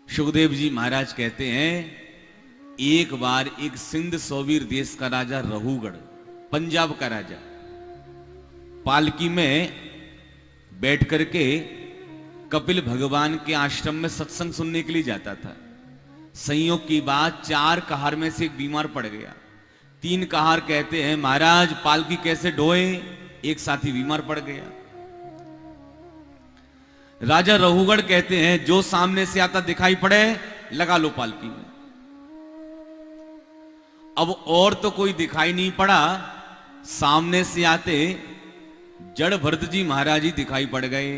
सुखदेव जी महाराज कहते हैं, एक बार एक सिंध सोवीर देश का राजा रहूगढ़, पंजाब का राजा, पालकी में बैठ करके कपिल भगवान के आश्रम में सत्संग सुनने के लिए जाता था। संयोग की बात, 4 कहार में से एक बीमार पड़ गया। 3 कहार कहते हैं, महाराज पालकी कैसे ढोए? एक साथी बीमार पड़ गया। राजा रहूगढ़ कहते हैं, जो सामने से आता दिखाई पड़े लगा लो पालकी में। अब और तो कोई दिखाई नहीं पड़ा, सामने से आते जड़ भरत जी महाराज ही दिखाई पड़ गए।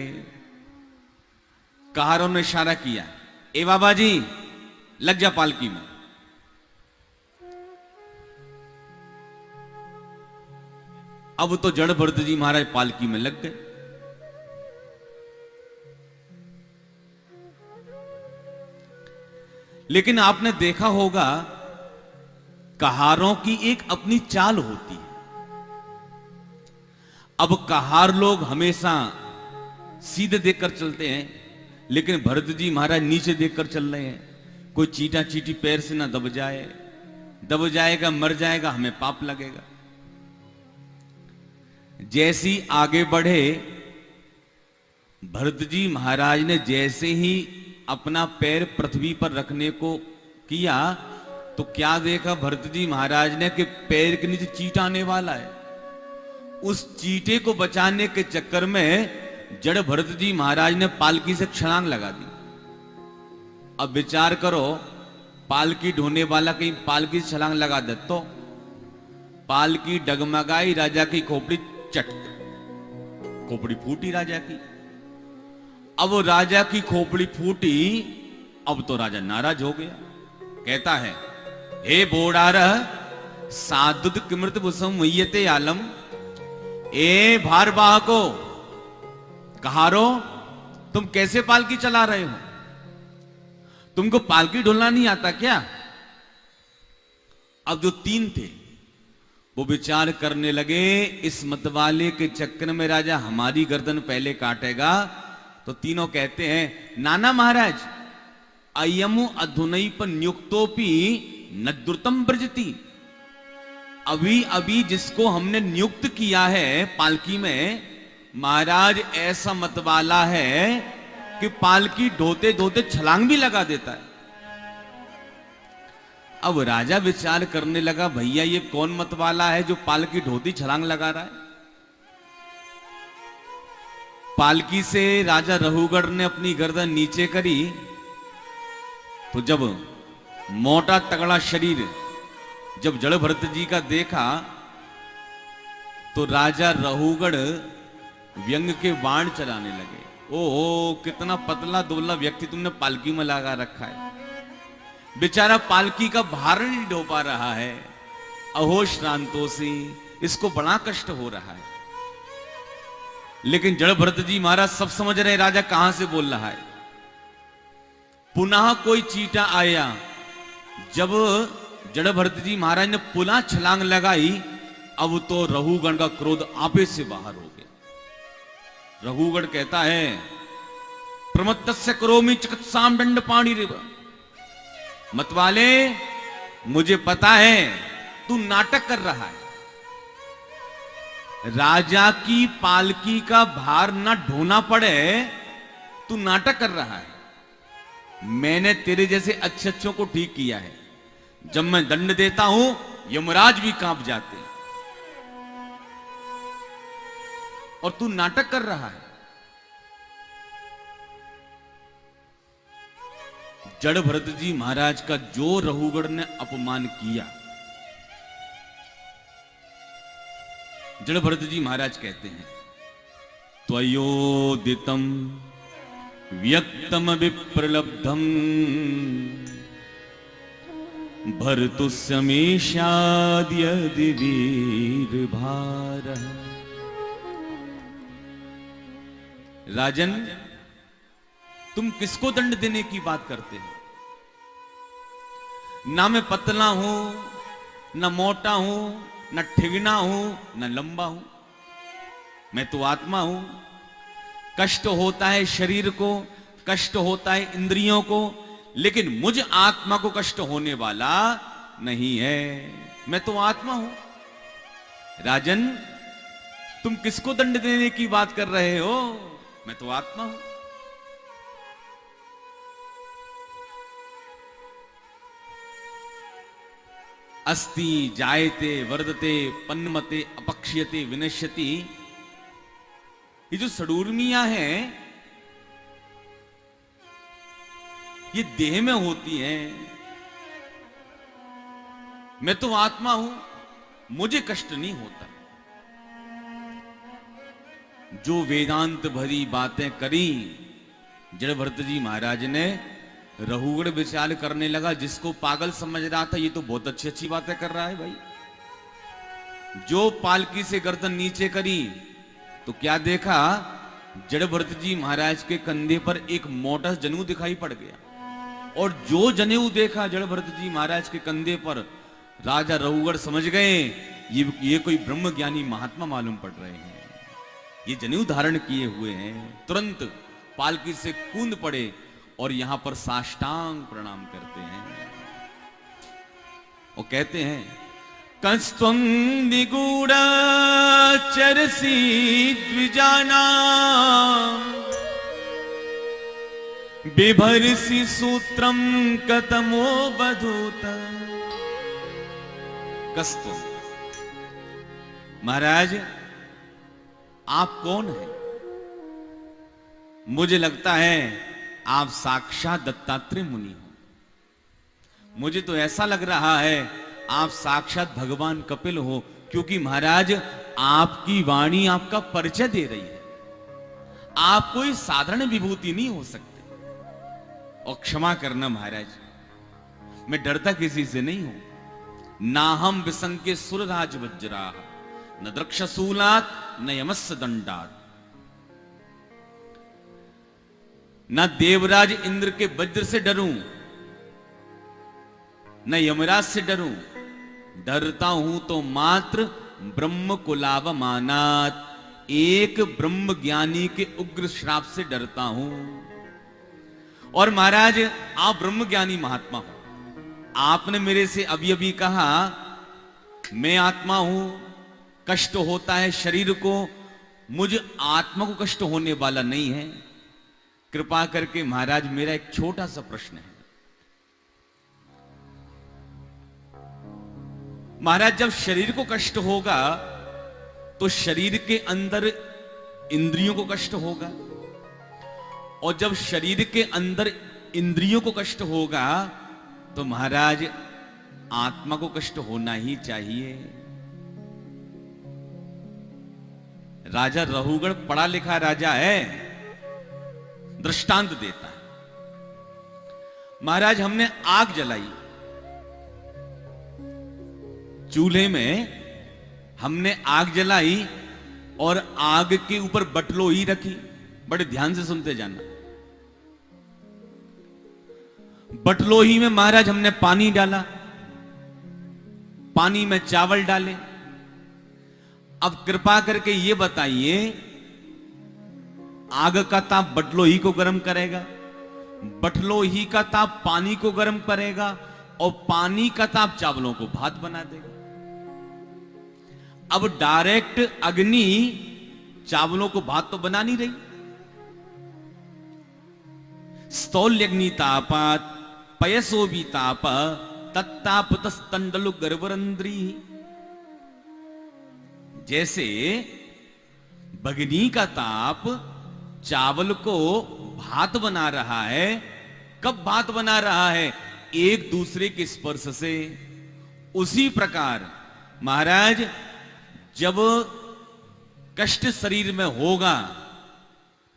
कहारों ने इशारा किया, ए बाबा जी लग जा पालकी में। अब तो जड़ भरत जी महाराज पालकी में लग गए। लेकिन आपने देखा होगा, कहारों की एक अपनी चाल होती है। अब कहार लोग हमेशा सीधे देखकर चलते हैं, लेकिन भरत जी महाराज नीचे देखकर चल रहे हैं। कोई चीटा चीटी पैर से ना दब जाए, दब जाएगा मर जाएगा, हमें पाप लगेगा। जैसी आगे बढ़े, भरत जी महाराज ने जैसे ही अपना पैर पृथ्वी पर रखने को किया, तो क्या देखा भरत जी महाराज ने कि पैर के नीचे चीटा आने वाला है। उस चीटे को बचाने के चक्कर में जड़ भरत जी महाराज ने पालकी से छलांग लगा दी। अब विचार करो, पालकी ढोने वाला कहीं पालकी से छलांग लगा दे तो पालकी डगमगाई, राजा की खोपड़ी चट, खोपड़ी फूटी राजा की। अब राजा की खोपड़ी फूटी, अब तो राजा नाराज हो गया। कहता है, हे बोडार सादुद किमृत बुसम वयते आलम, ए भारवाह को कहारो, तुम कैसे पालकी चला रहे हो? तुमको पालकी ढोलना नहीं आता क्या? अब जो 3 थे वो विचार करने लगे, इस मतवाले के चक्कर में राजा हमारी गर्दन पहले काटेगा। तो तीनों कहते हैं, नाना महाराज अयमु अधुनैप नियुक्तोपि नद्रुतम ब्रजति। अभी अभी जिसको हमने नियुक्त किया है पालकी में, महाराज ऐसा मतवाला है कि पालकी ढोते ढोते छलांग भी लगा देता है। अब राजा विचार करने लगा, भैया ये कौन मतवाला है जो पालकी ढोती छलांग लगा रहा है? पालकी से राजा रहूगढ़ ने अपनी गर्दन नीचे करी, तो जब मोटा तगड़ा शरीर जब जड़ भरत जी का देखा, तो राजा रहूगढ़ व्यंग के बाण चलाने लगे। ओहो, कितना पतला दुबला व्यक्ति तुमने पालकी में लगा रखा है। बेचारा पालकी का भार नहीं ढो पा रहा है। अहो श्रांतोषी, इसको बड़ा कष्ट हो रहा है। लेकिन जड़ भरत जी महाराज सब समझ रहे राजा कहां से बोल रहा है। पुनः कोई चीटा आया। जब जड़ भरत जी महाराज ने पुनः छलांग लगाई, अब तो रहूगढ़ का क्रोध आपे से बाहर हो गया। रहूगढ़ कहता है, प्रमत्तस्य करोमि चिकित्साम दंड पाणी रेव। मतवाले, मुझे पता है तू नाटक कर रहा है। राजा की पालकी का भार ना ढोना पड़े, तू नाटक कर रहा है। मैंने तेरे जैसे अच्छे अच्छों को ठीक किया है। जब मैं दंड देता हूं, यमराज भी कांप जाते हैं, और तू नाटक कर रहा है। जड़ भरत जी महाराज का जो रहूगढ़ ने अपमान किया, जड़ भरत जी महाराज कहते हैं, त्वयोदितम व्यक्तम विप्रलब्धम भर्तुस्यमेषाद्यदि वीर भार। राजन, तुम किसको दंड देने की बात करते हो? ना मैं पतला हूं, ना मोटा हूं, न ठिगना हूं, न लंबा हूं। मैं तो आत्मा हूं। कष्ट होता है शरीर को, कष्ट होता है इंद्रियों को, लेकिन मुझ आत्मा को कष्ट होने वाला नहीं है। मैं तो आत्मा हूं। राजन, तुम किसको दंड देने की बात कर रहे हो? मैं तो आत्मा हूं। अस्ति जायते वर्धते पन्नमते अपक्ष्यते विनश्यति। ये जो षडूर्मियां हैं, ये देह में होती हैं। मैं तो आत्मा हूं, मुझे कष्ट नहीं होता। जो वेदांत भरी बातें करी जड़भरत जी महाराज ने, रहुगढ़ विचार करने लगा। जिसको पागल समझ रहा था, ये तो बहुत अच्छी अच्छी बातें कर रहा है भाई। जो पालकी से गर्दन नीचे करी तो क्या देखा? जड़भरत जी महाराज के कंधे पर एक मोटा जनेऊ दिखाई पड़ गया। और जो जनेऊ देखा जड़भरत जी महाराज के कंधे पर, राजा रहुगढ़ समझ गए ये कोई ब्रह्म ज्ञानी महात्मा मालूम पड़ रहे हैं। ये जनेऊ धारण किए हुए हैं। तुरंत पालकी से कूद पड़े और यहां पर साष्टांग प्रणाम करते हैं और कहते हैं, कंस्त्वं निगूढ़ चरसी द्विजाना बिभर्षि सूत्रम कतमो बधूत। कस्त्वं, महाराज आप कौन हैं? मुझे लगता है आप साक्षात दत्तात्रेय मुनि हो। मुझे तो ऐसा लग रहा है आप साक्षात भगवान कपिल हो, क्योंकि महाराज आपकी वाणी आपका परिचय दे रही है। आप कोई साधारण विभूति नहीं हो सकते। और क्षमा करना महाराज, मैं डरता किसी से नहीं हूं। ना हम विसंके सुरराज वज्रा, न द्रक्षशूलात न यमस्य दंडात। न देवराज इंद्र के वज्र से डरूं, न यमराज से डरूं। डरता हूं तो मात्र ब्रह्म कुलावमानात, एक ब्रह्म ज्ञानी के उग्र श्राप से डरता हूं। और महाराज आप ब्रह्म ज्ञानी महात्मा हो। आपने मेरे से अभी अभी कहा मैं आत्मा हूं, कष्ट होता है शरीर को, मुझ आत्मा को कष्ट होने वाला नहीं है। कृपा करके महाराज मेरा एक छोटा सा प्रश्न है। महाराज जब शरीर को कष्ट होगा तो शरीर के अंदर इंद्रियों को कष्ट होगा, और जब शरीर के अंदर इंद्रियों को कष्ट होगा तो महाराज आत्मा को कष्ट होना ही चाहिए। राजा रहुगढ़ पढ़ा लिखा राजा है, दृष्टांत देता है। महाराज हमने आग जलाई, चूल्हे में हमने आग जलाई और आग के ऊपर बटलोही रखी। बड़े ध्यान से सुनते जाना। बटलोही में महाराज हमने पानी डाला, पानी में चावल डाले। अब कृपा करके ये बताइए, आग का ताप बटलोही को गर्म करेगा, बटलोही का ताप पानी को गर्म करेगा, और पानी का ताप चावलों को भात बना देगा। अब डायरेक्ट अग्नि चावलों को भात तो बना नहीं रही। स्थौल्यग्नि तापात पयसो भी ताप तत्तापतस्तंडलु गर्भरंद्री। जैसे बग्नि का ताप चावल को भात बना रहा है। कब भात बना रहा है? एक दूसरे के स्पर्श से। उसी प्रकार महाराज जब कष्ट शरीर में होगा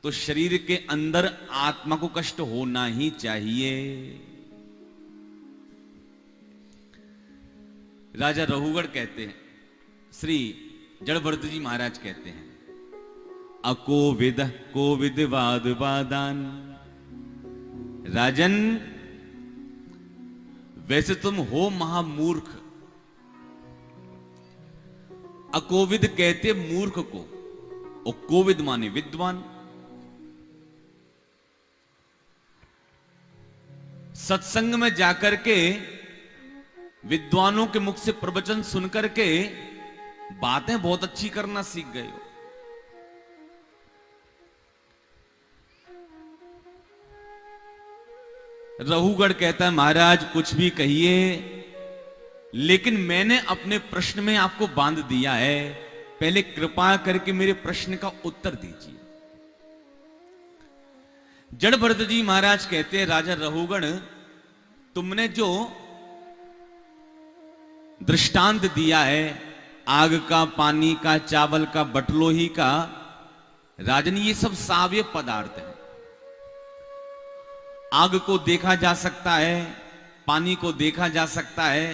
तो शरीर के अंदर आत्मा को कष्ट होना ही चाहिए। राजा रहुगढ़ कहते हैं, श्री जड़भरत जी महाराज कहते हैं, अकोविद कोविद वाद वादान। राजन वैसे तुम हो महामूर्ख। अकोविद कहते मूर्ख को, और कोविद माने विद्वान। सत्संग में जाकर के विद्वानों के मुख से प्रवचन सुनकर के बातें बहुत अच्छी करना सीख गए हो। रहुगढ़ कहता है महाराज कुछ भी कहिए, लेकिन मैंने अपने प्रश्न में आपको बांध दिया है, पहले कृपा करके मेरे प्रश्न का उत्तर दीजिए। जड़ भरत जी महाराज कहते हैं राजा रहुगण, तुमने जो दृष्टांत दिया है आग का, पानी का, चावल का, बटलोही का, राजन ये सब सावयव पदार्थ है। आग को देखा जा सकता है, पानी को देखा जा सकता है,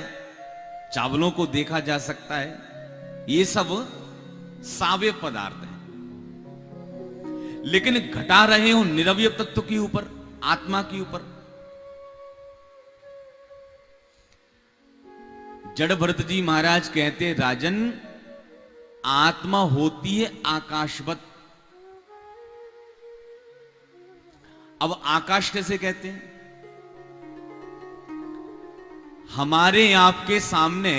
चावलों को देखा जा सकता है, ये सब सावयव पदार्थ है। लेकिन घटा रहे हो निरवयव तत्व के ऊपर, आत्मा के ऊपर। जड़ भरत जी महाराज कहते राजन, आत्मा होती है आकाशवत। अब आकाश कैसे कहते हैं? हमारे आपके सामने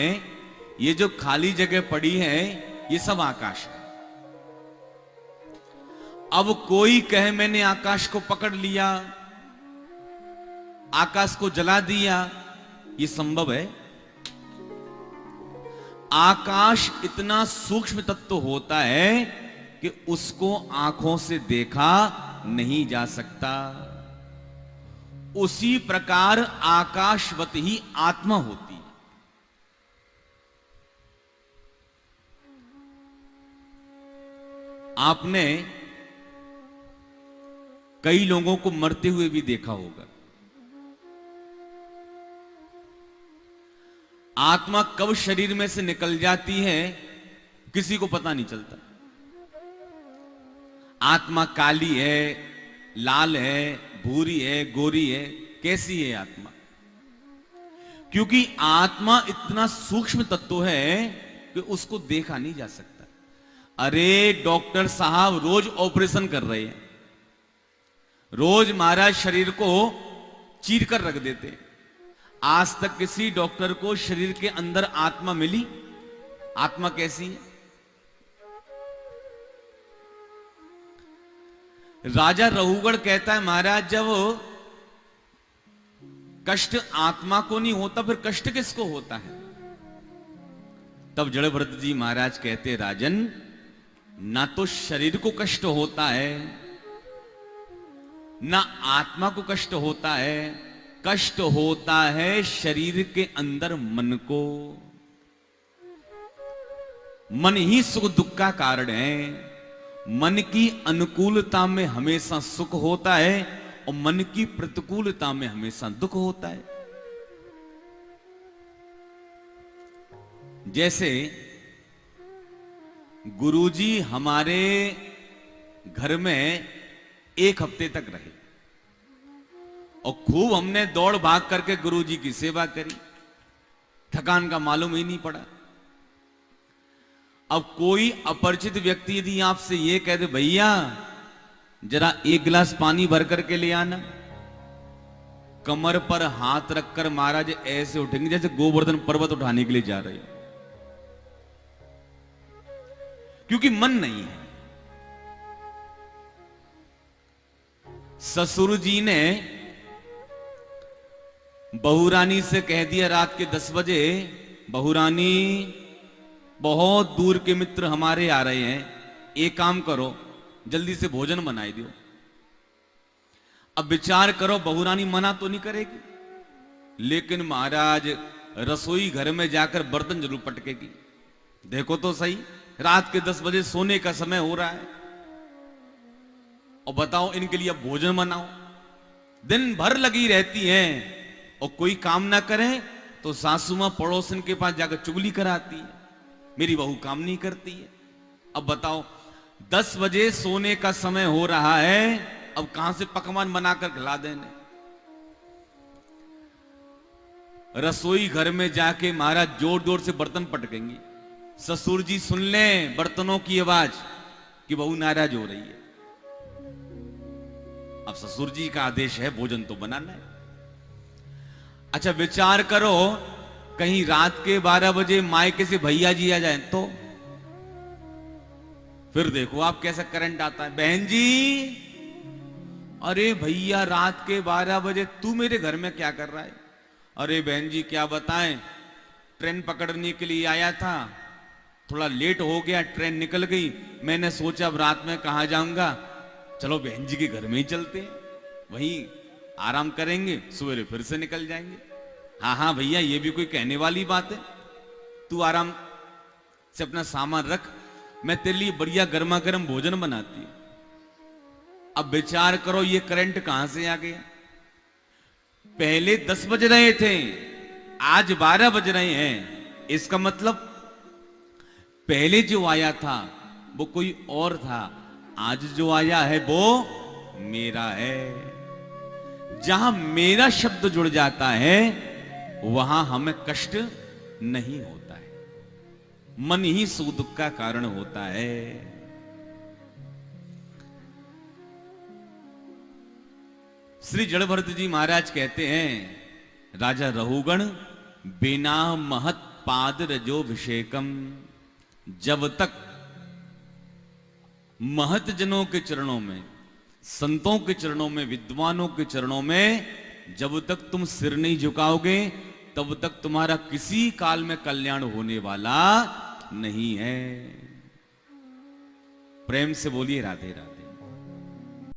ये जो खाली जगह पड़ी है ये सब आकाश है। अब कोई कहे मैंने आकाश को पकड़ लिया, आकाश को जला दिया, ये संभव है? आकाश इतना सूक्ष्म तत्व होता है कि उसको आंखों से देखा नहीं जा सकता। उसी प्रकार आकाशवत ही आत्मा होती है। आपने कई लोगों को मरते हुए भी देखा होगा। आत्मा कब शरीर में से निकल जाती है किसी को पता नहीं चलता। आत्मा काली है, लाल है, भूरी है, गोरी है, कैसी है आत्मा? क्योंकि आत्मा इतना सूक्ष्म तत्व है कि उसको देखा नहीं जा सकता। अरे डॉक्टर साहब रोज ऑपरेशन कर रहे हैं, रोज महाराज शरीर को चीर कर रख देते हैं। आज तक किसी डॉक्टर को शरीर के अंदर आत्मा मिली? आत्मा कैसी है? राजा रहुगढ़ कहता है महाराज जब कष्ट आत्मा को नहीं होता फिर कष्ट किसको होता है? तब जड़ भरत जी महाराज कहते राजन, ना तो शरीर को कष्ट होता है, ना आत्मा को कष्ट होता है, कष्ट होता है शरीर के अंदर मन को। मन ही सुख दुख का कारण है। मन की अनुकूलता में हमेशा सुख होता है और मन की प्रतिकूलता में हमेशा दुख होता है। जैसे गुरुजी हमारे घर में 1 हफ्ते तक रहे और खूब हमने दौड़ भाग करके गुरुजी की सेवा करी, थकान का मालूम ही नहीं पड़ा। अब कोई अपरिचित व्यक्ति यदि आपसे यह कह दे भैया जरा 1 गिलास पानी भर करके ले आना, कमर पर हाथ रखकर महाराज ऐसे उठेंगे जैसे गोवर्धन पर्वत उठाने के लिए जा रहे हो, क्योंकि मन नहीं है। ससुर जी ने बहुरानी से कह दिया रात के 10 बजे, बहुरानी बहुत दूर के मित्र हमारे आ रहे हैं, एक काम करो जल्दी से भोजन बनाई दो। अब विचार करो बहुरानी मना तो नहीं करेगी, लेकिन महाराज रसोई घर में जाकर बर्तन जरूर पटकेगी। देखो तो सही, रात के 10 बजे सोने का समय हो रहा है और बताओ इनके लिए अब भोजन बनाओ। दिन भर लगी रहती हैं और कोई काम ना करें तो सासू मां पड़ोसन के पास जाकर चुगली कराती है, मेरी बहू काम नहीं करती है। अब बताओ 10 बजे सोने का समय हो रहा है, अब कहां से पकवान बनाकर खिला देने? रसोई घर में जाके महाराज जोर जोर से बर्तन पटकेंगी। ससुर जी सुन लें बर्तनों की आवाज कि बहू नाराज हो रही है। अब ससुर जी का आदेश है भोजन तो बनाना है। अच्छा विचार करो, कहीं रात के 12 बजे मायके से भैया जी आ जाए तो फिर देखो आप कैसा करंट आता है। बहन जी, अरे भैया रात के 12 बजे तू मेरे घर में क्या कर रहा है? अरे बहन जी क्या बताएं, ट्रेन पकड़ने के लिए आया था, थोड़ा लेट हो गया, ट्रेन निकल गई, मैंने सोचा अब रात में कहां जाऊंगा, चलो बहन जी के घर में ही चलते हैं, वहीं आराम करेंगे, सवेरे फिर से निकल जाएंगे। हाँ हाँ भैया, ये भी कोई कहने वाली बात है, तू आराम से अपना सामान रख, मैं तेरे लिए बढ़िया गर्मा गर्म भोजन बनाती हूं। अब विचार करो ये करंट कहां से आ गया? पहले 10 बज रहे थे, आज 12 बज रहे हैं, इसका मतलब पहले जो आया था वो कोई और था, आज जो आया है वो मेरा है। जहां मेरा शब्द जुड़ जाता है वहां हमें कष्ट नहीं होता है, मन ही सुख दुख का कारण होता है। श्री जड़भरत जी महाराज कहते हैं, राजा रहुगण बिना महत पाद रजोभिषेकम, जब तक महत जनों के चरणों में, संतों के चरणों में, विद्वानों के चरणों में जब तक तुम सिर नहीं झुकाओगे तब तक तुम्हारा किसी काल में कल्याण होने वाला नहीं है। प्रेम से बोलिए राधे राधे।